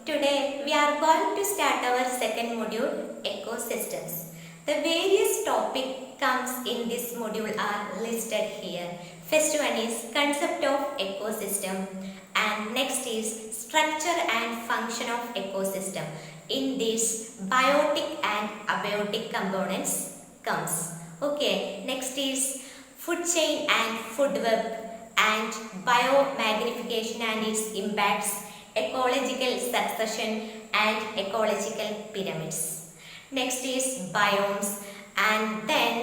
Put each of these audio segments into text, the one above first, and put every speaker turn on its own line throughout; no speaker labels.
Today we are going to start our second module, ecosystems. The various topic comes in this module are listed here. First one is concept of ecosystem and next is structure and function of ecosystem. In this biotic and abiotic components comes. Okay, next is food chain and food web and biomagnification and its impacts, ecological succession and ecological pyramids. Next is biomes, and then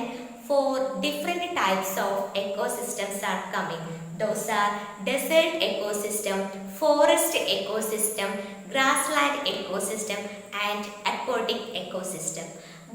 four different types of ecosystems are coming. Those are desert ecosystem, forest ecosystem, grassland ecosystem and aquatic ecosystem.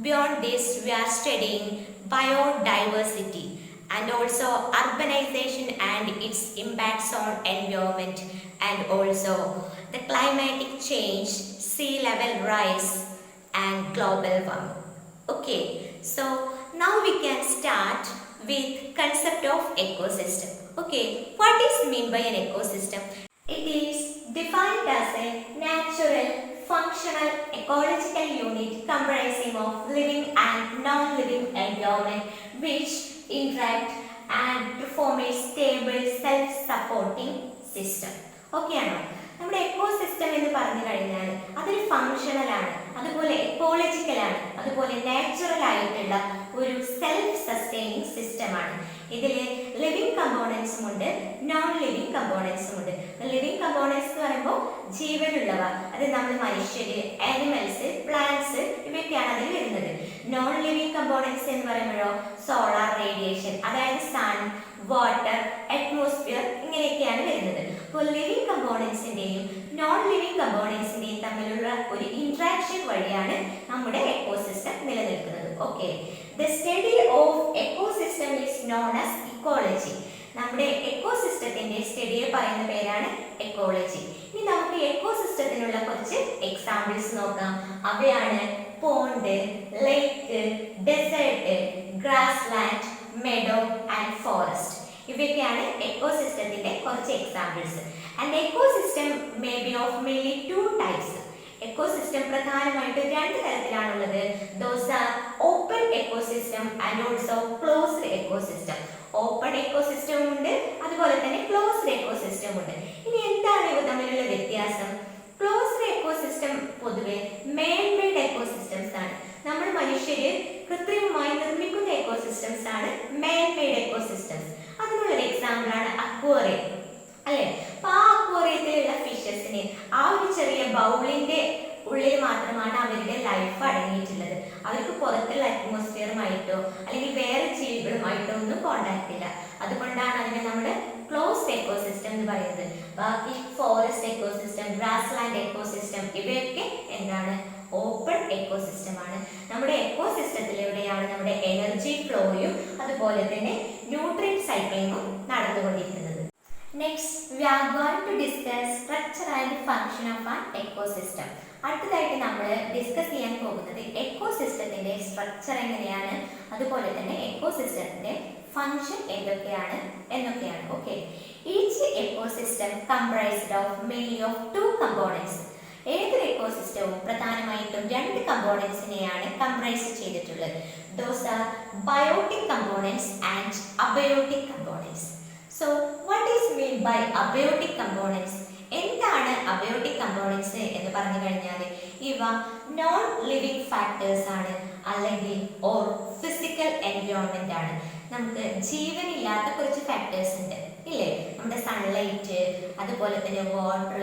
Beyond this, we are studying biodiversity and also urbanization and its impacts on environment, and also the climatic change, sea level rise and global warming. Okay, so now we can start with concept of ecosystem. Okay, what is mean by an ecosystem? It is defined as a natural, functional, ecological unit comprising of living and non-living environment which interact and to form a stable self-supporting system. Okay ആണോ? നമ്മുടെ ecosystem എന്ന് പറഞ്ഞു കഴിഞ്ഞാൽ അതൊരു functional ആണ്, അതുപോലെ ecological ആണ്, അതുപോലെ നാച്ചുറൽ ആയിട്ടുള്ള ഒരു സെൽഫ് സസ്റ്റൈനിങ് സിസ്റ്റം ആണ്. ഇതിൽ ലിവിങ് കമ്പോണൻസും ഉണ്ട്, നോൺ ലിവിങ് കമ്പോണൻസും ഉണ്ട്. ലിവിങ് കമ്പോണൻസ് എന്ന് പറയുമ്പോൾ ജീവനുള്ളവ, അത് നമ്മൾ മനുഷ്യര്, ആനിമൽസ്, പ്ലാന്റ്സ് ഇവയൊക്കെയാണ് അതിൽ വരുന്നത്. നോൺ ലിവിങ് കമ്പോണൻസ് എന്ന് പറയുമ്പോഴോ സോളാർ റേഡിയേഷൻ, അതായത് സൺ, വാട്ടർ, അറ്റ്മോസ്ഫിയർ ഇങ്ങനെയൊക്കെയാണ് വരുന്നത്. അപ്പോൾ ലിവിങ് കമ്പോണൻസിന്റെയും നോൺ ലിവിങ് കമ്പോണൻസിന്റെയും തമ്മിലുള്ള ഒരു ഇന്ററാക്ഷൻ വഴിയാണ് നമ്മുടെ എക്കോസിസ്റ്റം നിലനിൽക്കുന്നത്. Okay, the study of ecosystem is known as ecology. നമ്മുടെ എക്കോസിസ്റ്റത്തിന്റെ സ്റ്റഡിയെ പറയുന്ന പേരാണ് എക്കോളജി. ഇനി നമുക്ക് എക്കോസിസ്റ്റത്തിനുള്ള കുറച്ച് എക്സാമ്പിൾസ് നോക്കാം. അവയാണ് pond, lake, desert, grassland, meadow and forest. ഇവയൊക്കെയാണ് എക്കോസിസ്റ്റത്തിന്റെ കുറച്ച് examples. And ecosystem may be of mainly two types. എക്കോസിസ്റ്റം പ്രധാനമായിട്ട് രണ്ട് തരത്തിലാണുള്ളത്. Those are open ecosystem and also closed ecosystem. Open ecosystem ഉണ്ട്, അതുപോലെ തന്നെ ക്ലോസ്ഡ് എക്കോസിസ്റ്റം ഉണ്ട്. ഇനി എന്താണ് ഇവ തമ്മിലുള്ള വ്യത്യാസം? ക്ലോസ്ഡ് എക്കോസിസ്റ്റം പൊതുവെ മേൻ മെയ്ഡ് എക്കോസിസ്റ്റംസ് ആണ്. നമ്മൾ മനുഷ്യര് കൃത്രിമമായി നിർമ്മിക്കുന്ന എക്കോസിസ്റ്റംസ് ആണ് മേൻ മെയ്ഡ് എക്കോസിസ്റ്റംസ്. അതിനുള്ളൊരു എക്സാമ്പിൾ ആണ് അക്വേറിയം, അല്ലെ? അപ്പൊ ആ അക്വേറിയത്തിലുള്ള ഫിഷസിന് ആ ഒരു ചെറിയ ബൗളിന്റെ ഉള്ളിൽ മാത്രമാണ് അവരുടെ ലൈഫ് അടങ്ങിയിട്ടുള്ളത്. അവർക്ക് പുറത്തുള്ള അറ്റ്മോസ്ഫിയറുമായിട്ടോ അല്ലെങ്കിൽ വേറെ ജീവികളുമായിട്ടോ ഒന്നും കോണ്ടാക്ട് ഇല്ല. അതുകൊണ്ടാണ് അതിനെ നമ്മൾ ക്ലോസ്ഡ് എക്കോസിസ്റ്റം എന്ന് പറയുന്നത്. ബാക്കി ഫോറസ്റ്റ് എക്കോസിസ്റ്റം, ഗ്രാസ്ലാൻഡ് എക്കോസിസ്റ്റം ഇവയൊക്കെ എന്താണ്? ഓപ്പൺ എക്കോസിസ്റ്റം ആണ്. നമ്മുടെ എക്കോസിസ്റ്റത്തിലൂടെയാണ് നമ്മുടെ എനർജി ഫ്ലോയും അതുപോലെ തന്നെ ന്യൂട്രിയന്റ് സൈക്ലിങ്ങും നടന്നുകൊണ്ടിരിക്കുന്നത്. Next we are going to discuss structure and function of an ecosystem. അടുത്തതായിട്ട് നമ്മൾ ഡിസ്കസ് ചെയ്യാൻ പോകുന്നത് എക്കോസിസ്റ്റത്തിന്റെ സ്ട്രക്ചർ എങ്ങനെയാണ്, അതുപോലെ തന്നെ എക്കോസിസ്റ്റത്തിന്റെ ഫങ്ഷൻ എന്തൊക്കെയാണ് എന്നൊക്കെയാണ്. Okay, each ecosystem comprised of mainly of two components. ഏതൊരു എക്കോസിസ്റ്റവും പ്രധാനമായിട്ടും രണ്ട് കമ്പോണൻസിനെയാണ് കംപ്രൈസ് ചെയ്തിട്ടുള്ളത്. Those are biotic components and abiotic components. So what is mean by abiotic components? എന്താണ് അബയോട്ടിക് കമ്പോണൻസ് എന്ന് പറഞ്ഞു കഴിഞ്ഞാൽ ഇവ നോൺ ലിവിങ് ഫാക്ടേഴ്സ് ആണ്, അല്ലെങ്കിൽ ഓർ ഫിസിക്കൽ എൻവയോൺമെന്റ് ആണ്. നമുക്ക് ജീവനില്ലാത്ത കുറച്ച് ഫാക്ടേഴ്സ് ഉണ്ട്, ഇല്ലേ? നമ്മുടെ സൺലൈറ്റ്, അതുപോലെ തന്നെ വാട്ടർ,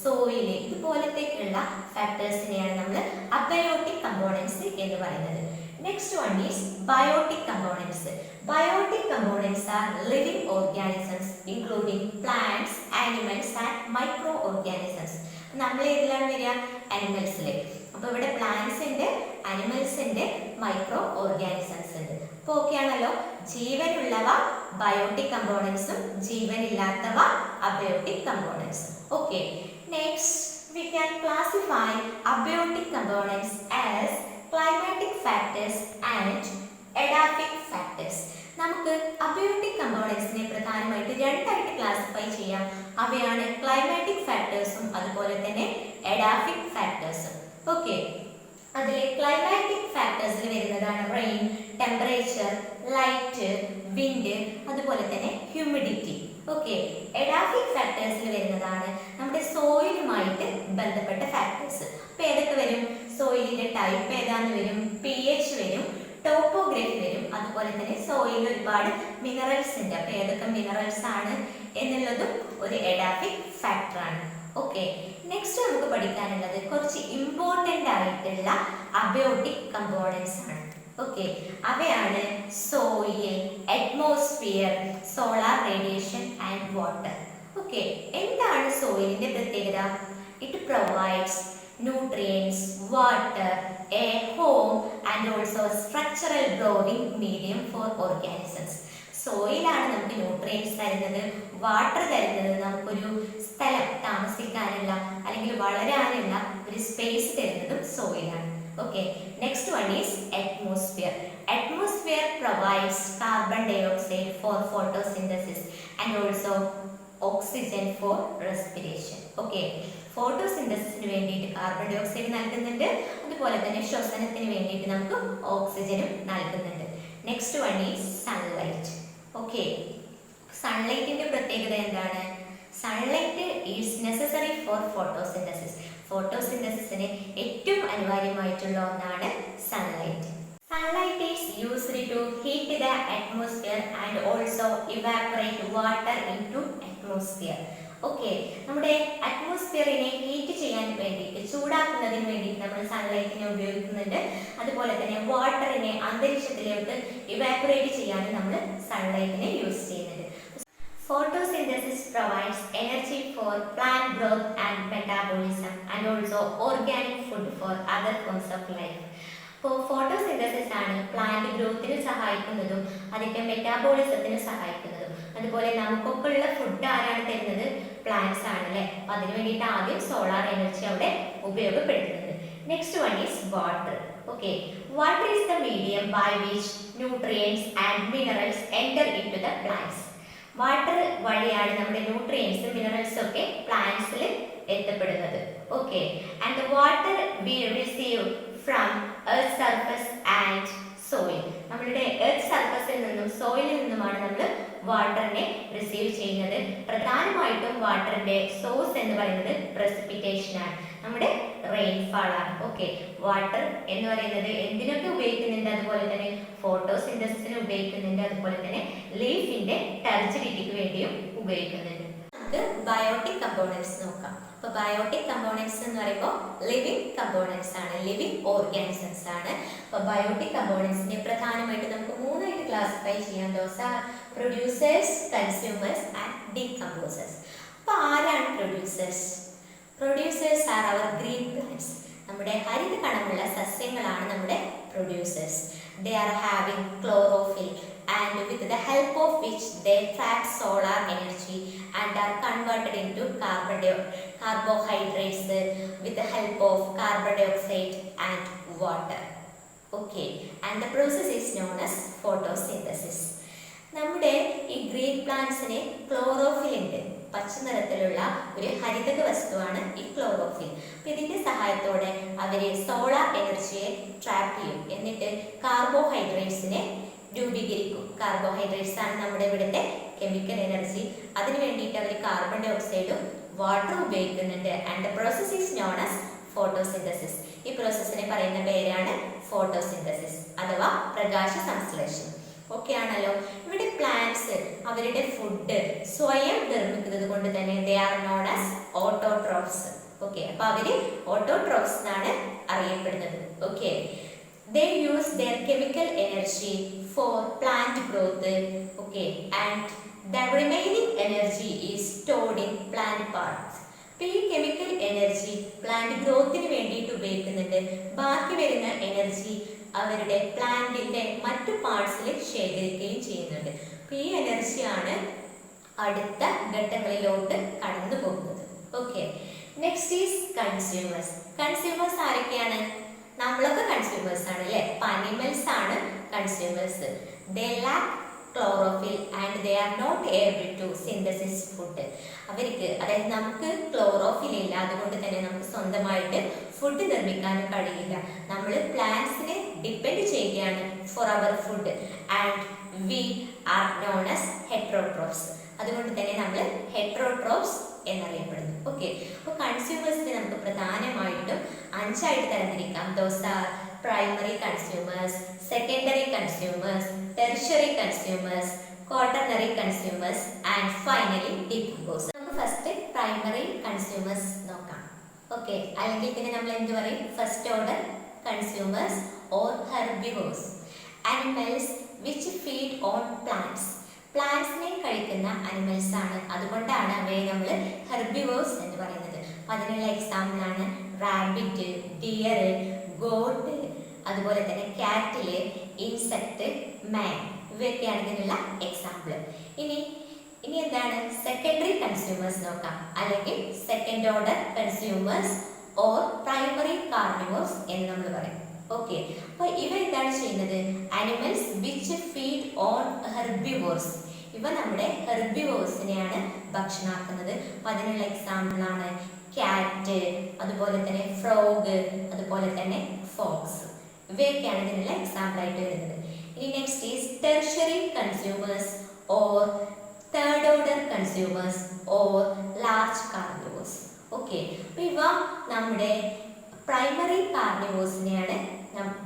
സോയിൽ, ഇതുപോലത്തേക്കുള്ള ഫാക്ടേഴ്സിനെയാണ് നമ്മൾ അബയോട്ടിക് കമ്പോണൻസ് എന്ന് പറയുന്നത്. Next one is biotic components. Biotic components are living organisms including plants, animals and microorganisms. നമ്മൾ ഏതിലാണ് വരിക? അനിമൽസിൽ. അപ്പോൾ ഇവിടെ പ്ലാന്റ്സ് ഉണ്ട്, അനിമൽസ് ഉണ്ട്, മൈക്രോ ഓർഗാനിസംസ് ഉണ്ട്. അപ്പോൾ ഓക്കെ ആണല്ലോ? ജീവനുള്ളവ ബയോട്ടിക് കമ്പോണൻസും ജീവനില്ലാത്തവ അബയോട്ടിക് കമ്പോണൻസും. Okay, next we can classify abiotic components as climatic factors and edaphic factors. നമുക്ക് അബയോട്ടിക് കമ്പോണൻസിനെ പ്രധാനമായിട്ട് രണ്ടായിട്ട് ക്ലാസിഫൈ ചെയ്യാം. അവയാണ് ക്ലൈമാറ്റിക് ഫാക്ടേഴ്സും അതുപോലെ തന്നെ എഡാഫിക് ഫാക്ടേഴ്സും. ഓക്കെ, അതിലെ ക്ലൈമാറ്റിക് ഫാക്ടേഴ്സിൽ വരുന്നതാണ് റെയിൻ, ടെമ്പറേച്ചർ, ലൈറ്റ്, വിൻഡ്, അതുപോലെ തന്നെ ഹ്യൂമിഡിറ്റി. ഓക്കെ, എഡാഫിക് ഫാക്ടേഴ്സിൽ വരുന്നതാണ് നമ്മുടെ സോയിലുമായിട്ട് ബന്ധപ്പെട്ട ഫാക്ടേഴ്സ്. അപ്പൊ ഏതൊക്കെ വരും? സോയിലിന്റെ ടൈപ്പ് ഏതാന്ന് വരും, pH വരും, ടോപ്പോഗ്രഫി വരും, അതുപോലെ തന്നെ സോയിലിൽ ഒരുപാട് മിനറൽസ് ഉണ്ട്. അപ്പൊ ഏതൊക്കെ മിനറൽസ് ആണ് എന്നുള്ളതും ഒരു എഡാഫിക് ഫാക്ടർ ആണ്. ഓക്കെ, നെക്സ്റ്റ് നമുക്ക് പഠിക്കാനുള്ളത് കുറച്ച് ഇമ്പോർട്ടൻ്റ് ആയിട്ടുള്ള അബയോട്ടിക് കമ്പോണൻസ് ആണ്. ഓക്കെ, അവയാണ് soil, atmosphere, solar radiation and water. Okay, എന്താണ് സോയിലിന്റെ പ്രത്യേകത? It provides nutrients, water, a home and also structural growing medium for organisms. സോയിലാണ് നമുക്ക് ന്യൂട്രിയൻസ് തരുന്നത്, വാട്ടർ തരുന്നത്, നമുക്കൊരു സ്ഥലം താമസിക്കാനുള്ള അല്ലെങ്കിൽ വളരാനുള്ള ഒരു സ്പേസ് തരുന്നതും സോയിലാണ്. Okay, next one is atmosphere. Atmosphere provides carbon dioxide for photosynthesis and also oxygen for respiration. Okay, ഫോട്ടോസിന്തസിസിന് വേണ്ടിയിട്ട് കാർബൺ ഡയോക്സൈഡ് നൽകുന്നുണ്ട്, അതുപോലെ തന്നെ ശ്വസനത്തിന് വേണ്ടിയിട്ട് നമുക്ക് ഓക്സിജനും നൽകുന്നുണ്ട്. Next one is sunlight. Okay, സൺലൈറ്റിന്റെ പ്രത്യേകത എന്താണ്? Sunlight is necessary for photosynthesis. ഫോട്ടോസിന്തസിസിന് ഏറ്റവും അനിവാര്യമായിട്ടുള്ള ഒന്നാണ് sunlight. Sunlight is used to heat the atmosphere and also evaporate water into atmosphere. Okay, നമ്മുടെ അറ്റ്മോസ്ഫിയറിനെ ഹീറ്റ് ചെയ്യാൻ വേണ്ടിയിട്ട്, ചൂടാക്കുന്നതിന് വേണ്ടിയിട്ട് നമ്മൾ സൺലൈറ്റിനെ ഉപയോഗിക്കുന്നുണ്ട്. അതുപോലെ തന്നെ വാട്ടറിനെ അന്തരീക്ഷത്തിലേക്ക് ഇവാപറേറ്റ് ചെയ്യാനും നമ്മൾ സൺലൈറ്റിനെ യൂസ് ചെയ്യുന്നുണ്ട്. Photosynthesis provides energy for plant growth and metabolism and also organic food for other forms of life. അപ്പോൾ ഫോട്ടോസിന്തസിസ് ആണ് പ്ലാന്റ് ഗ്രോത്തിന് സഹായിക്കുന്നതും അതിന്റെ മെറ്റാബോളിസത്തിന് സഹായിക്കുന്നതും. അതുപോലെ നമുക്കൊക്കെ ഉള്ള ഫുഡ് ആരാണ് തരുന്നത്? പ്ലാന്റ്സ് ആണ് അല്ലെ. അപ്പൊ അതിനു വേണ്ടിയിട്ട് ആദ്യം സോളാർ എനർജി അവിടെ ഉപയോഗപ്പെടുത്തുന്നത്. Next one is water. Okay, water is the medium by which nutrients and minerals enter into the plants. Water വഴിയാണ് നമ്മുടെ ന്യൂട്രിയൻസും മിനറൽസും ഒക്കെ പ്ലാന്റ്സിൽ എത്തപ്പെടുന്നത്. Okay, and the water we receive from earth surface and soil. നമ്മളുടെ എർത്ത് സർഫസിൽ നിന്നും സോയിലിൽ നിന്നുമാണ് നമ്മൾ വാട്ടറിനെ റിസീവ് ചെയ്യുന്നത്. പ്രധാനമായിട്ടും വാട്ടറിന്റെ സോഴ്സ് എന്ന് പറയുന്നത് പ്രസിപ്പിറ്റേഷൻ ആണ്, നമ്മുടെ റെയിൻഫാൾ ആണ്. ഓക്കെ, വാട്ടർ എന്ന് പറയുന്നത് എന്തിനൊക്കെ ഉപയോഗിക്കുന്നുണ്ട്? അതുപോലെ തന്നെ ഫോട്ടോസിന്തസിസിന് ഉപയോഗിക്കുന്നുണ്ട്, അതുപോലെ തന്നെ ലീഫിന്റെ ടെർജിഡിറ്റിക്ക് വേണ്ടിയും ഉപയോഗിക്കുന്നുണ്ട്. നമുക്ക് ബയോട്ടിക് കമ്പോണൻസ് നോക്കാം. അപ്പോൾ ബയോട്ടിക് കമ്പോണൻസ് എന്ന് പറയുമ്പോൾ ലിവിങ് കമ്പോണൻസ് ആണ്, ലിവിങ് ഓർഗാനിസംസ് ആണ്. അപ്പോൾ ബയോട്ടിക് കമ്പോണൻസിനെ പ്രധാനമായിട്ട് നമുക്ക് മൂന്നായിട്ട് ക്ലാസിഫൈ ചെയ്യാം. Those are producers, consumers and decomposers. അപ്പോൾ ആരാണ് പ്രൊഡ്യൂസേഴ്സ്? പ്രൊഡ്യൂസേഴ്സ് ആർ അവർ ഗ്രീൻ പ്ലാന്റ്സ്. നമ്മുടെ ഹരിത കണമുള്ള സസ്യങ്ങളാണ് നമ്മുടെ producers. They are having chlorophyll and with the help of which they trap solar energy and are converted into carbohydrates with the help of carbon dioxide and water. Okay, and the process is known as photosynthesis. നമ്മുടെ ഈ green പ്ലാന്റ്സിന് chlorophyll ഉണ്ട്, പച്ച നിറത്തിലുള്ള ഒരു ഹരിതക വസ്തുവാണ് ഈ chlorophyll. അപ്പൊ ഇതിന്റെ സഹായത്തോടെ അവര് സോളാർ എനർജിയെ ട്രാപ്പ് ചെയ്യും, എന്നിട്ട് കാർബോഹൈഡ്രേറ്റ്സിനെ രൂപീകരിക്കും. കാർബോഹൈഡ്രേറ്റ്സ് ആണ് നമ്മുടെ ഇവിടുത്തെ കെമിക്കൽ എനർജി. അതിനു വേണ്ടിയിട്ട് അവർ കാർബൺ ഡൈ ഓക്സൈഡും വാട്ടറും ഉപയോഗിക്കുന്നുണ്ട്. And the process is known as photosynthesis. ഈ പ്രോസസ്സിനെ പറയുന്ന പേരാണ് ഫോട്ടോസിന്തസിസ് അഥവാ പ്രകാശ സംശ്ലേഷണം. ഓക്കെ ആണല്ലോ. ഇവിടെ പ്ലാന്റ്സ് അവരുടെ ഫുഡ് സ്വയം നിർമ്മിക്കുന്നത് കൊണ്ട് തന്നെ they are known as autotrophs. Okay, അപ്പൊ അവര് ഓട്ടോട്രോഫ്സ് എന്നാണ് അറിയപ്പെടുന്നത്. Okay, they use their chemical energy for plant growth. Okay, and the remaining energy is stored in plant parts. അപ്പൊ ഈ കെമിക്കൽ എനർജി പ്ലാന്റ് ഗ്രോത്തിന് വേണ്ടിയിട്ട് ഉപയോഗിക്കുന്നുണ്ട്. ബാക്കി വരുന്ന എനർജി അവരുടെ പ്ലാന്റിന്റെ മറ്റു പാർട്സിൽ ശേഖരിക്കുകയും ചെയ്യുന്നുണ്ട്. അപ്പൊ ഈ എനർജിയാണ് അടുത്ത ഘട്ടങ്ങളിലോട്ട് കടന്നു പോകുന്നത്. Okay, next is consumers. Consumers ആരൊക്കെയാണ്? നമ്മളൊക്കെ കൺസ്യൂമേഴ്സ് ആണ് അല്ലെ. അനിമൽസ് ആണ് consumers. They lack chlorophyll and they are not able to synthesize food. അവർക്ക് അതായത് നമുക്ക് ക്ലോറോഫിൽ ഇല്ല, അതുകൊണ്ട് തന്നെ നമുക്ക് സ്വന്തമായിട്ട് ഫുഡ് നിർമ്മിക്കാനും കഴിയില്ല. നമ്മൾ പ്ലാന്റ്സിനെ ഡിപ്പെൻഡ് ചെയ്യുകയാണ് for our food and we are known as heterotrophs. അതുകൊണ്ട് തന്നെ നമ്മൾ ഹെറ്ററോട്രോപ്സ് എന്നറിയപ്പെടുന്നു. ഓക്കെ, അപ്പോൾ കൺസ്യൂമേഴ്സിനെ നമുക്ക് പ്രധാനമായിട്ടും 5 ആയിട്ട് തരംതിരിക്കാം. Those are primary consumers, secondary consumers, tertiary consumers, quaternary consumers and finally decomposers. നമുക്ക് ഫസ്റ്റ് പ്രൈമറി കൺസ്യൂമേഴ്സ് നോക്കാം. ഓക്കെ, അല്ലെങ്കിൽ പിന്നെ നമ്മൾ എന്ത് പറയും? First order consumers or herbivores, animals which feed on plants. പ്ലാന്റ്സിനെ കഴിക്കുന്ന അനിമൽസ് ആണ്, അതുകൊണ്ടാണ് അവയെ നമ്മൾ ഹെർബിവോർസ് എന്ന് പറയുന്നത്. അതിനുള്ള എക്സാമ്പിൾ ആണ് റാബിറ്റ്, ഡിയർ, ഗോട്ട്, അതുപോലെ തന്നെ കാറ്റില്, ഇൻസെക്ട്, മാൻ. ഇവയൊക്കെയാണ് ഇതിനുള്ള എക്സാമ്പിൾ. ഇനി എന്താണ് സെക്കൻഡറി കൺസ്യൂമേഴ്സ് നോക്കാം, അല്ലെങ്കിൽ second order consumers or primary carnivores എന്ന് നമ്മൾ പറയും. ഓക്കെ, അപ്പോൾ ഇവ എന്താണ് ചെയ്യുന്നത്? Animals which feed on herbivores. ഇവ നമ്മുടെ ഹെർബിവോർസിനെയാണ് ഭക്ഷണമാക്കുന്നത്. അപ്പോൾ അതിനുള്ള എക്സാമ്പിൾ ആണ് കാറ്റ്, അതുപോലെ തന്നെ ഫ്രോഗ്, അതുപോലെ തന്നെ ഫോക്സ്. ഇവയൊക്കെയാണ് ഇതിനുള്ള എക്സാമ്പിൾ ആയിട്ട് വരുന്നത്. ഇനി next is tertiary consumers or third order consumers or large carnivores. Okay, അപ്പോൾ ഇവ നമ്മുടെ പ്രൈമറി കാർണിവോർസിനെയാണ്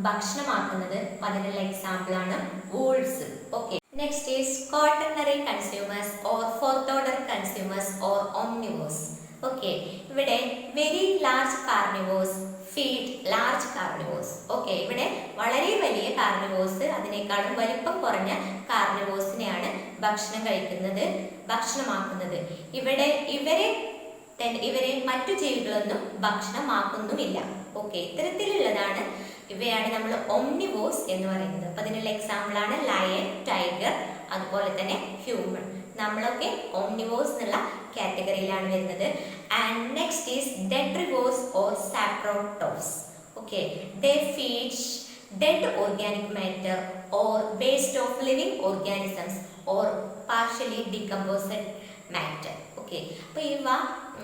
ഭക്ഷണമാക്കുന്നത്. അതിനുള്ള എക്സാമ്പിൾ ആണ് wolves. Okay, next is quaternary consumers or fourth order consumers or omnivores. Okay, ഇവിടെ very large carnivores feed large carnivores. Okay, ഇവിടെ വളരെ വലിയ കാർണിവോർസ് അതിനേക്കാളും വലിപ്പം കുറഞ്ഞ കാർണിവോർസിനെയാണ് ഭക്ഷണമാക്കുന്നത്. ഇവരെ മറ്റു ജീവികളൊന്നും ഭക്ഷണമാക്കുന്നുമില്ല. ഓക്കെ, ഇത്തരത്തിലുള്ളതാണ് ഇവയാണ് നമ്മൾ ഓംനിവോർസ് എന്ന് പറയുന്നത്. അപ്പൊ അതിനുള്ള എക്സാമ്പിൾ ആണ് ലയൺ, ടൈഗർ, അതുപോലെ തന്നെ ഹ്യൂമൻ. നമ്മളൊക്കെ ഓംനിവോർസ് എന്നുള്ള കാറ്റഗറിയിലാണ് വരുന്നത്. And next is detritivores or saprotrophs. Okay, they feed dead organic matter or waste of living organisms or partially decomposed matter. Okay, അപ്പോൾ ഇവ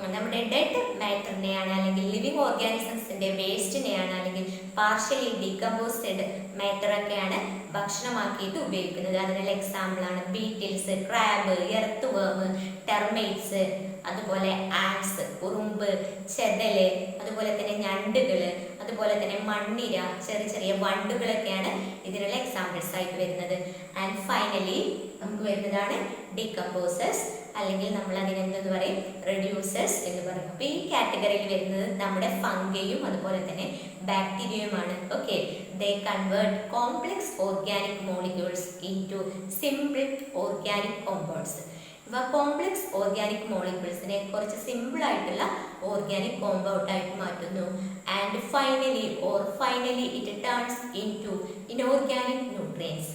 നമ്മുടെ ഡെഡ് മാറ്ററിനെയാണ്, അല്ലെങ്കിൽ ലിവിങ് ഓർഗാനിസംസിന്റെ വേസ്റ്റിനെയാണ്, അല്ലെങ്കിൽ പാർഷ്യലി ഡീകമ്പോസ്ഡ് മാറ്ററൊക്കെയാണ് ഭക്ഷണമാക്കിയിട്ട് ഉപയോഗിക്കുന്നത്. അതിനുള്ള എക്സാമ്പിൾ ആണ് ബീറ്റിൽസ്, ക്രാബ്, എർത്ത് വേം, ടെർമൈറ്റ്സ്, അതുപോലെ ആൻസ്, ഉറുമ്പ്, ചെതല്, അതുപോലെ തന്നെ ഞണ്ടുകള്, അതുപോലെ തന്നെ മണ്ണിര, ചെറിയ ചെറിയ വണ്ടുകളൊക്കെയാണ് ഇതിനുള്ള എക്സാമ്പിൾസ് ആയിട്ട് വരുന്നത്. ആൻഡ് ഫൈനലി നമുക്ക് വരുന്നതാണ് ഡീകമ്പോസേഴ്സ്, അല്ലെങ്കിൽ നമ്മൾ അതിനെന്തെന്ന് പറയും? റെഡ്യൂസേഴ്സ് എന്ന് പറയും. അപ്പോൾ ഈ കാറ്റഗറിയിൽ വരുന്നത് നമ്മുടെ ഫംഗയും അതുപോലെ തന്നെ ബാക്ടീരിയയുമാണ്. Okay, they convert complex organic molecules into simple organic compounds. ഇവ കോംപ്ലക്സ് ഓർഗാനിക് മോളിക്യൂൾസിനെ കുറച്ച് സിമ്പിൾ ആയിട്ടുള്ള ഓർഗാനിക് കോമ്പൗണ്ട് ആയിട്ട് മാറ്റുന്നു. And finally it turns into inorganic nutrients.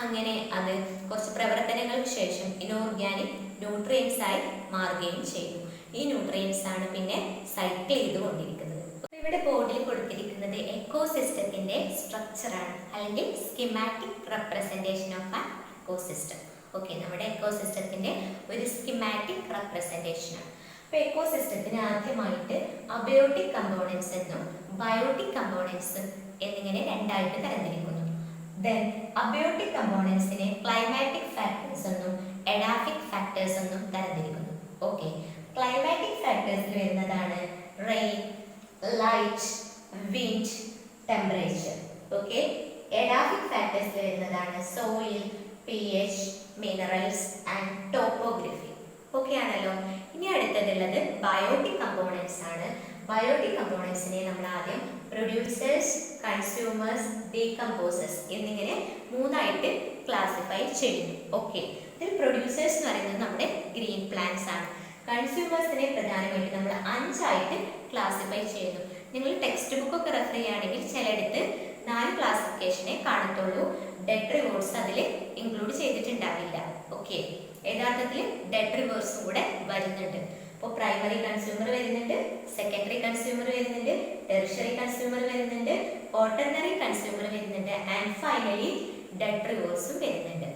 അങ്ങനെ അത് കുറച്ച് പ്രവർത്തനങ്ങൾക്ക് ശേഷം ഇനോർഗാനിക് ന്യൂട്രിയൻസ് ആയി മാറുകയും ചെയ്യും. ഈ ന്യൂട്രിയൻസ് ആണ് പിന്നെ സൈക്കിൾ ചെയ്തുകൊണ്ടിരിക്കുന്നത്. ഇവിടെ ബോർഡിൽ കൊടുത്തിരിക്കുന്നത് എക്കോസിസ്റ്റത്തിന്റെ സ്ട്രക്ചറാണ്, അല്ലെങ്കിൽ schematic representation of an ecosystem. Okay, നമ്മുടെ എക്കോസിസ്റ്റത്തിന്റെ ഒരു സ്കിമാറ്റിക് റെപ്രസെന്റേഷൻ ആണ്. അപ്പോൾ എക്കോസിസ്റ്റത്തിന് ആദ്യമായിട്ട് അബയോട്ടിക് കമ്പോണൻസ് എന്നും ബയോട്ടിക് കമ്പോണൻസ് എന്നിങ്ങനെ രണ്ടായിട്ട് തരംതിരിക്കുന്നു. ദെൻ അബയോട്ടിക് കമ്പോണൻസിനെ ക്ലൈമാറ്റിക് ഫാക്ടേഴ്സ് എന്നും എഡാഫിക് ഫാക്ടേഴ്സ് എന്നും തരംതിരിക്കുന്നു. ഓക്കെ, ക്ലൈമാറ്റിക് ഫാക്ടേഴ്സിൽ വരുന്നതാണ് rain, light, wind, temperature. Okay, edaphic ഫാക്ടേഴ്സിൽ വരുന്നതാണ് soil, pH, minerals and topography. Okay ആണല്ലോ. ഇനി അടുത്തതുള്ളത് ബയോട്ടിക് കമ്പോണൻസ് ആണ്. ബയോട്ടിക് കമ്പോണൻസിനെ നമ്മൾ ആദ്യം പ്രൊഡ്യൂസേഴ്സ്, കൺസ്യൂമേഴ്സ്, ഡീകമ്പോസേഴ്സ് എന്നിങ്ങനെ മൂന്നായിട്ട് ക്ലാസിഫൈ ചെയ്യുന്നു. ഓക്കെ, ഇതിൽ പ്രൊഡ്യൂസേഴ്സ് എന്ന് പറയുന്നത് നമ്മുടെ ഗ്രീൻ പ്ലാന്റ്സ് ആണ്. കൺസ്യൂമേഴ്സിനെ പ്രധാനമായിട്ട് നമ്മൾ 5 ആയിട്ട് ക്ലാസിഫൈ ചെയ്യുന്നു. നിങ്ങൾ ടെക്സ്റ്റ് ബുക്ക് ഒക്കെ റെഫർ ചെയ്യുകയാണെങ്കിൽ ചിലയിടത്ത് 4 ക്ലാസിഫിക്കേഷനെ കാണത്തുള്ളൂ. ഡെട്രിവോർസ് അതിൽ ഇൻക്ലൂഡ് ചെയ്തിട്ടുണ്ടാവില്ല. ഓക്കെ, യഥാർത്ഥത്തിൽ ഡെട്രിവോർസും കൂടെ വരുന്നുണ്ട്. അപ്പോൾ പ്രൈമറി കൺസ്യൂമർ വരുന്നുണ്ട്, സെക്കൻഡറി കൺസ്യൂമർ വരുന്നുണ്ട്, ടെർഷ്യറി കൺസ്യൂമർ വരുന്നുണ്ട്, ക്വാട്ടർണറി കൺസ്യൂമർ വരുന്നുണ്ട്, ആൻഡ് ഫൈനലി ഡെട്രിവോർസും വരുന്നുണ്ട്.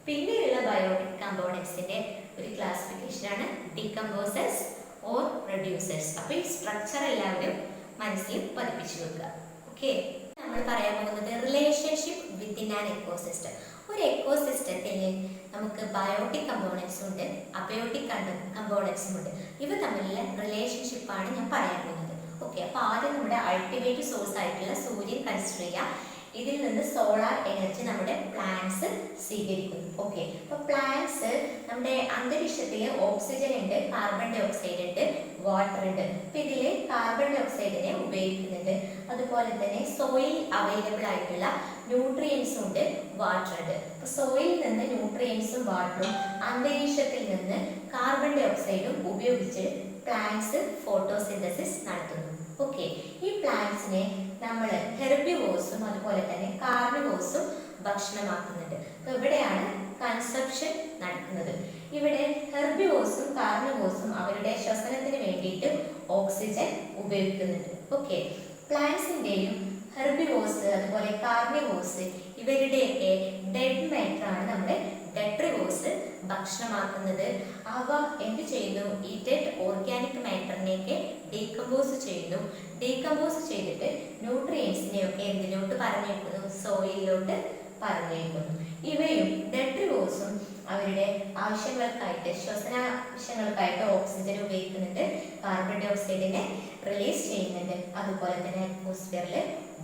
പിന്നെയുള്ള ബയോട്ടിക് കമ്പോണൻസിന്റെ ഒരു ക്ലാസിഫിക്കേഷനാണ് ഡീകമ്പോസേഴ്സ് ഓർ റെഡ്യൂസേഴ്സ്. അപ്പോൾ ഈ സ്ട്രക്ചർ എല്ലാവരും മനസ്സിൽ പതിപ്പിച്ചു വെക്കുക. ഓക്കെ, നമ്മൾ പറയാൻ പോകുന്നത് റിലേഷൻഷിപ്പ് വിത്തിൻ ആൻ എക്കോസിസ്റ്റം. ഒരു എക്കോസിസ്റ്റത്തിൽ നമുക്ക് ബയോട്ടിക് കമ്പോണൻസും ഉണ്ട്, അബയോട്ടിക് കമ്പോണൻസും ഉണ്ട്. ഇവ തമ്മിലുള്ള റിലേഷൻഷിപ്പാണ് ഞാൻ പറയാൻ പോകുന്നത്. ഓക്കെ, അപ്പോൾ ആദ്യം നമ്മുടെ അൾട്ടിമേറ്റ് സോഴ്സ് ആയിട്ടുള്ള സൂര്യൻ കൺസിഡർ ചെയ്യുക. ഇതിൽ നിന്ന് സോളാർ എനർജി നമ്മുടെ പ്ലാന്റ്സ് സ്വീകരിക്കുന്നു. ഓക്കെ, അപ്പോൾ പ്ലാന്റ്സ് നമ്മുടെ അന്തരീക്ഷത്തിൽ ഓക്സിജൻ ഉണ്ട്, കാർബൺ ഡൈ ഓക്സൈഡ് ഉണ്ട്, വാട്ടർ ഉണ്ട്. അപ്പോൾ ഇതിൽ കാർബൺ ഡൈ ഓക്സൈഡിനെ ഉപയോഗിക്കുന്നുണ്ട്. അതുപോലെ തന്നെ സോയിൽ അവൈലബിൾ ആയിട്ടുള്ള ന്യൂട്രിയൻസും ഉണ്ട്, വാട്ടർ ഉണ്ട്. അപ്പോൾ സോയിൽ നിന്ന് ന്യൂട്രിയൻസും വാട്ടറും അന്തരീക്ഷത്തിൽ നിന്ന് കാർബൺ ഡൈ ഓക്സൈഡും ഉപയോഗിച്ച് പ്ലാന്റ്സ് ഫോട്ടോസിന്തസിസ് നടത്തുന്നു. ഓക്കെ, ഈ പ്ലാന്റ്സിനെ നമ്മൾ ഹെർബിവോഴ്സും അതുപോലെ തന്നെ കാർണിവോഴ്സും ഭക്ഷണമാക്കുന്നുണ്ട്. അപ്പോൾ ഇവിടെയാണ് കൺസപ്ഷൻ നടക്കുന്നത്. ഇവിടെ ഹെർബിവോഴ്സും കാർണിവോഴ്സും അവരുടെ ശ്വസനത്തിന് വേണ്ടിയിട്ട് ഓക്സിജൻ ഉപയോഗിക്കുന്നുണ്ട്. ഓക്കെ, പ്ലാന്റ്സിന്റെയും ഹെർബിവോഴ്സ് അതുപോലെ കാർണിവോഴ്സ് ഇവരുടെയൊക്കെ ഡെഡ് മാറ്ററാണ് നമ്മുടെ ഡെട്രിവോഴ്സ് ഭക്ഷണമാക്കുന്നത്. അവ എന്ത് ചെയ്യുന്നു? ഈ ഡെഡ് ഓർഗാനിക് മാറ്ററിനെയൊക്കെ ഡീകമ്പോസ് ചെയ്യുന്നു. ഡീകമ്പോസ് ചെയ്തിട്ട് ന്യൂട്രിയൻസിനെയൊക്കെ എന്തിലോട്ട് പറഞ്ഞേക്കുന്നു? സോയിലിലോട്ട് പറഞ്ഞേക്കുന്നു. ഇവയും ഡെട്രിവോഴ്സും അവരുടെ ആവശ്യങ്ങൾക്കായിട്ട് ശ്വസന ആവശ്യങ്ങൾക്കായിട്ട് ഓക്സിജൻ ഉപയോഗിക്കുന്നുണ്ട്, കാർബൺ ഡൈ ഓക്സൈഡിനെ റിലീസ് ചെയ്യുന്നുണ്ട്. അതുപോലെ തന്നെ അറ്റ്മോസ്ഫിയറിൽ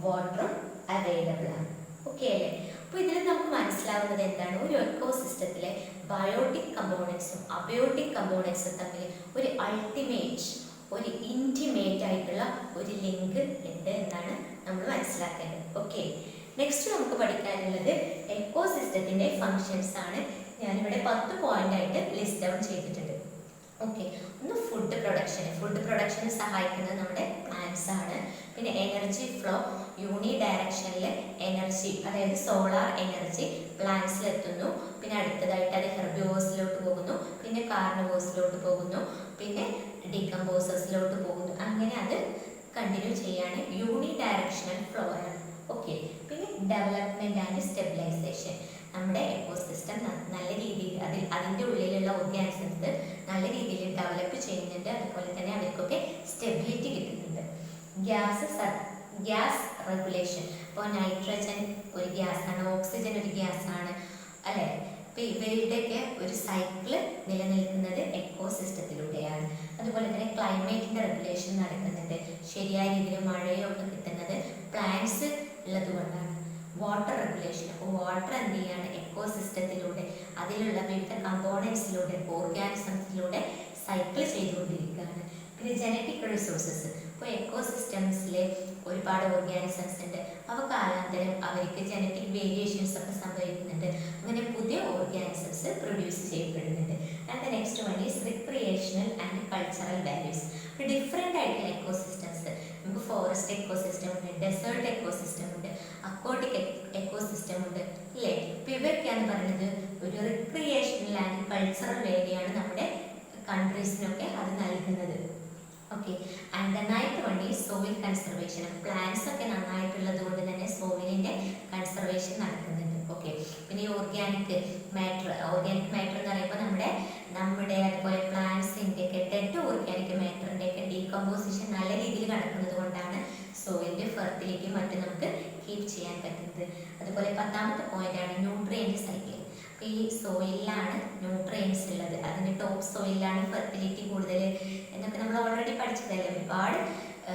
വാട്ടറും അവൈലബിൾ ആണ്. ഓക്കെ അല്ലേ? അപ്പോൾ ഇതിൽ നമുക്ക് മനസ്സിലാവുന്നത് എന്താണ്? ഒരു എക്കോസിസ്റ്റത്തിലെ ബയോട്ടിക് കമ്പോണൻസും അബയോട്ടിക് കമ്പോണൻസും തമ്മിൽ ഒരു അൾട്ടിമേറ്റ്, ഒരു ഇൻറ്റിമേറ്റ് ആയിട്ടുള്ള ഒരു ലിങ്ക് ഉണ്ട് എന്നാണ് നമ്മൾ മനസ്സിലാക്കേണ്ടത്. ഓക്കെ, നെക്സ്റ്റ് നമുക്ക് പഠിക്കാനുള്ളത് എക്കോസിസ്റ്റത്തിന്റെ ഫങ്ഷൻസ് ആണ്. ഞാനിവിടെ 10 പോയിന്റ് ആയിട്ട് ലിസ്റ്റ് ഡൗൺ ചെയ്തിട്ടുണ്ട്. ഓക്കെ, ഒന്ന് ഫുഡ് പ്രൊഡക്ഷന് സഹായിക്കുന്നത് നമ്മുടെ പ്ലാന്റ്സ് ആണ്. പിന്നെ എനർജി ഫ്ലോ, യൂണി ഡയറക്ഷനിൽ എനർജി, അതായത് സോളാർ എനർജി പ്ലാന്റ്സിൽ എത്തുന്നു. പിന്നെ അടുത്തതായിട്ട് അത് ഹെർബിവോഴ്സിലോട്ട് പോകുന്നു, പിന്നെ കാർണിവോഴ്സിലോട്ട് പോകുന്നു, പിന്നെ ഡീകമ്പോസേഴ്സിലോട്ട് പോകുന്നു. അങ്ങനെ അത് കണ്ടിന്യൂ ചെയ്യാണ്. യൂണി ഡയറക്ഷണൽ ഫ്ലോ ആണ്. ഓക്കെ, പിന്നെ ഡെവലപ്മെന്റ് ആൻഡ് സ്റ്റെബിലൈസേഷൻ. നമ്മുടെ എക്കോസിസ്റ്റം നല്ല രീതിയിൽ അതിൻ്റെ ഉള്ളിലുള്ള ഓർഗാനിസംസ് നല്ല രീതിയിൽ ഡെവലപ്പ് ചെയ്യുന്നുണ്ട്. അതുപോലെ തന്നെ അവർക്കൊക്കെ സ്റ്റെബിലിറ്റി കിട്ടുന്നുണ്ട്. Gas regulation. ഇപ്പോൾ നൈട്രജൻ ഒരു ഗ്യാസാണ്, ഓക്സിജൻ ഒരു ഗ്യാസാണ് അല്ലേ? അപ്പോൾ ഇവരുടെയൊക്കെ ഒരു സൈക്കിള് നിലനിൽക്കുന്നത് എക്കോസിസ്റ്റത്തിലൂടെയാണ്. അതുപോലെ തന്നെ ക്ലൈമറ്റിൻ്റെ റെഗുലേഷൻ നടക്കുന്നുണ്ട്. ശരിയായ രീതിയിൽ മഴയൊക്കെ കിട്ടുന്നത് പ്ലാന്റ്സ് ഉള്ളത് കൊണ്ടാണ്. Water regulation. അപ്പോൾ വാട്ടർ എന്ത് ചെയ്യാണ്? എക്കോസിസ്റ്റത്തിലൂടെ അതിലുള്ള വിവിധ കമ്പോണൻസിലൂടെ ഓർഗാനിസംസിലൂടെ സൈക്കിൾ ചെയ്തുകൊണ്ടിരിക്കുകയാണ്. പിന്നെ ജനറ്റിക് റിസോഴ്സസ്. ഇപ്പോൾ എക്കോസിസ്റ്റംസിൽ ഒരുപാട് ഓർഗാനിസംസ് ഉണ്ട്. അവ കാലാന്തരം അവർക്ക് ജനറ്റിക് വേരിയേഷൻസ് ഒക്കെ സംഭവിക്കുന്നുണ്ട്. അങ്ങനെ പുതിയ ഓർഗാനിസംസ് പ്രൊഡ്യൂസ് ചെയ്യപ്പെടുന്നുണ്ട്. And the next one is recreational and cultural values. ഇപ്പോൾ ഡിഫറെൻ്റ് ആയിട്ടുള്ള എക്കോസിസ്റ്റംസ്, നമുക്ക് ഫോറസ്റ്റ് എക്കോസിസ്റ്റം ഉണ്ട്, ഡെസേർട്ട് എക്കോസിസ്റ്റം ഉണ്ട്, അക്വാട്ടിക് എക്കോസിസ്റ്റം ഉണ്ട് അല്ലേ? അപ്പോൾ ഇവയൊക്കെയാണ് പറയുന്നത് ഒരു റിക്രിയേഷണൽ ആൻഡ് കൾച്ചറൽ വേരിയാണ് നമ്മുടെ കൺട്രീസിനൊക്കെ അത് നൽകുന്നത്. Okay, and the night one is soil conservation. Plants ഒക്കെ നന്നായിട്ടുള്ളത് കൊണ്ട് തന്നെ സോയിലിൻ്റെ കൺസർവേഷൻ നടക്കുന്നുണ്ട്. ഓക്കെ, പിന്നെ ഓർഗാനിക് മാറ്റർ എന്ന് പറയുമ്പോൾ നമ്മുടെ അതുപോലെ പ്ലാന്റ്സിൻ്റെ ഒക്കെ ഡെഡ് ഓർഗാനിക് മാറ്ററിൻ്റെ ഒക്കെ ഡീകമ്പോസിഷൻ നല്ല രീതിയിൽ നടക്കുന്നത് കൊണ്ടാണ് സോയിലിൻ്റെ ഫെർട്ടിലിറ്റി മറ്റും നമുക്ക് കീപ്പ് ചെയ്യാൻ പറ്റുന്നത്. അതുപോലെ 10ാമത്തെ പോയിന്റ് ആണ് ന്യൂട്രിയൻറ്റ് സൈക്കിൾ. അപ്പോൾ ഈ സോയിലാണ് ന്യൂട്രിയൻസ് ഉള്ളത്, അതിൻ്റെ ടോപ്പ് സോയിലാണ് ഫെർട്ടിലിറ്റി കൂടുതൽ എന്നൊക്കെ നമ്മൾ ഓൾറെഡി പഠിച്ചതല്ലേ. ഒരുപാട്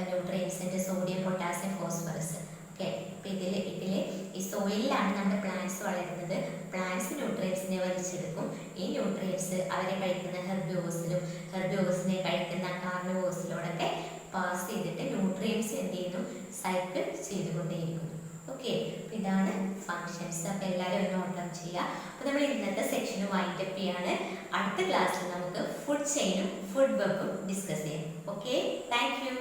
ന്യൂട്രിയൻസ് ഉണ്ട്, സോഡിയം, പൊട്ടാസ്യം, ഫോസ്ഫറസ്. ഓക്കെ, അപ്പോൾ ഇതിൽ ഈ സോയിലാണ് നമ്മുടെ പ്ലാന്റ്സ് വളരുന്നത്. പ്ലാന്റ്സ് ന്യൂട്രിയൻസിനെ വലിച്ചെടുക്കും. ഈ ന്യൂട്രിയൻസ് അവരെ കഴിക്കുന്ന ഹെർബിവോഴ്സിനെ കഴിക്കുന്ന കാർണിവോഴ്സിലൂടെയൊക്കെ പാസ് ചെയ്തിട്ട് ന്യൂട്രിയൻസ് എന്ത് ചെയ്യുന്നു? സൈക്കിൾ ചെയ്തുകൊണ്ടേയിരിക്കുന്നു. ഓക്കെ, അപ്പോൾ ഇതാണ് ഫങ്ഷൻസ്. അപ്പോൾ എല്ലാവരും ഒന്ന് നോട്ട് ഡൗൺ ചെയ്യുക. അപ്പോൾ നമ്മൾ ഇന്നത്തെ സെക്ഷന് വൈൻഡപ്പ് ചെയ്യാണ്. അടുത്ത ക്ലാസ്സിൽ നമുക്ക് ഫുഡ് ചെയിനും ഫുഡ് വെബും ഡിസ്കസ് ചെയ്യാം. Okay, thank you.